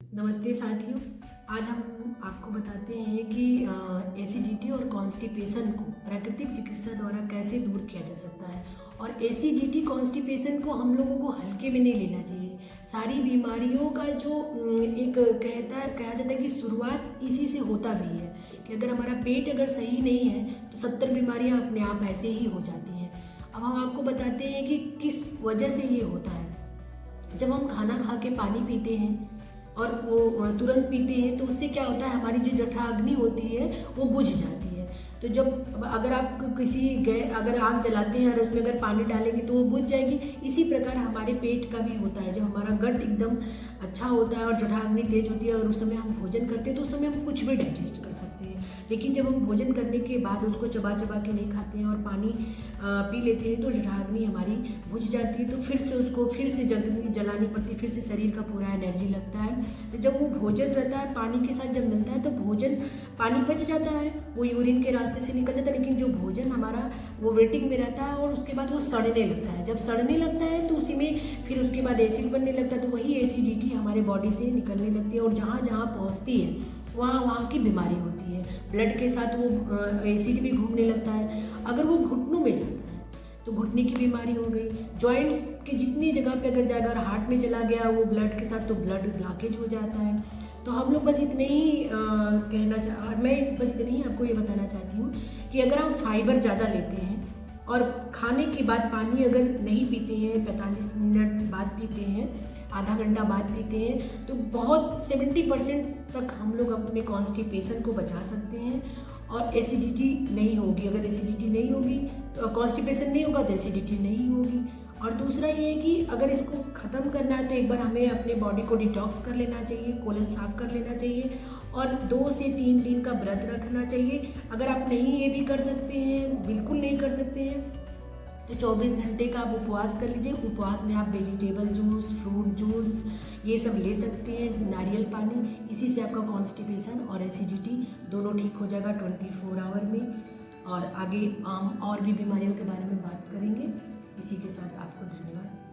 नमस्ते साथियों। आज हम आपको बताते हैं कि एसिडिटी और कॉन्स्टिपेशन को प्राकृतिक चिकित्सा द्वारा कैसे दूर किया जा सकता है। और एसिडिटी कॉन्स्टिपेशन को हम लोगों को हल्के में नहीं लेना चाहिए। सारी बीमारियों का जो एक कहा जाता है कि शुरुआत इसी से होता भी है कि अगर हमारा पेट अगर सही नहीं है तो 70 बीमारियां अपने आप ऐसे ही हो जाती हैं। अब हम आपको बताते हैं कि किस वजह से ये होता है। जब हम खाना खा के पानी पीते हैं और वो तुरंत पीते हैं तो उससे क्या होता है, हमारी जो जठराग्नि होती है वो बुझ जाती है। तो जब अगर आप अगर आग जलाते हैं और उसमें अगर पानी डालेंगे तो वो बुझ जाएगी। इसी प्रकार हमारे पेट का भी होता है। जब हमारा गट एकदम अच्छा होता है और जठराग्नि तेज होती है और उस समय हम भोजन करते हैं तो उस समय हम कुछ भी डाइजेस्ट कर सकते हैं। लेकिन जब हम भोजन करने के बाद उसको चबा चबा के नहीं खाते हैं और पानी पी लेते हैं तो जठराग्नि हमारी बुझ जाती है। तो फिर से उसको फिर से जलानी पड़ती है, फिर से शरीर का पूरा एनर्जी लगता है। तो जब वो भोजन रहता है पानी के साथ जब मिलता है तो भोजन पानी बच जाता है, वो यूरिन के रास्ते से निकल जाता है। लेकिन जो भोजन हमारा वो वेटिंग में रहता है और उसके बाद वो सड़ने लगता है। जब सड़ने लगता है तो उसी में फिर उसके बाद एसिड बनने लगता है। तो वही एसिडिटी हमारे बॉडी से निकलने लगती है और जहाँ जहाँ पहुँचती है वहाँ वहाँ की बीमारी होती है। ब्लड के साथ वो एसिड भी घूमने लगता है। अगर वो घुटनों में जाता है तो घुटने की बीमारी हो गई। जॉइंट्स के जितनी जगह पे अगर जाएगा और हार्ट में चला गया वो ब्लड के साथ तो ब्लड ब्लॉकेज हो जाता है। तो हम लोग बस इतने ही मैं बस इतने ही आपको ये बताना चाहती हूँ कि अगर हम फाइबर ज़्यादा लेते हैं और खाने के बाद पानी अगर नहीं पीते हैं, 45 मिनट बाद पीते हैं, आधा घंटा बाद पीते हैं, तो बहुत 70% तक हम लोग अपने कॉन्स्टिपेशन को बचा सकते हैं और एसिडिटी नहीं होगी। अगर एसिडिटी नहीं होगी तो कॉन्स्टिपेशन नहीं होगा तो एसिडिटी नहीं होगी। और दूसरा ये है कि अगर इसको ख़त्म करना है तो एक बार हमें अपने बॉडी को डिटॉक्स कर लेना चाहिए, कोलन साफ़ कर लेना चाहिए और 2 से 3 दिन का व्रत रखना चाहिए। अगर आप नहीं ये भी कर सकते हैं, बिल्कुल नहीं कर सकते हैं, तो 24 घंटे का आप उपवास कर लीजिए। उपवास में आप वेजिटेबल जूस, फ्रूट जूस ये सब ले सकते हैं, नारियल पानी। इसी से आपका कॉन्स्टिपेशन और एसिडिटी दोनों ठीक हो जाएगा 24 आवर में। और आगे और भी बीमारियों के बारे में बात करेंगे। इसी के साथ आपको धन्यवाद।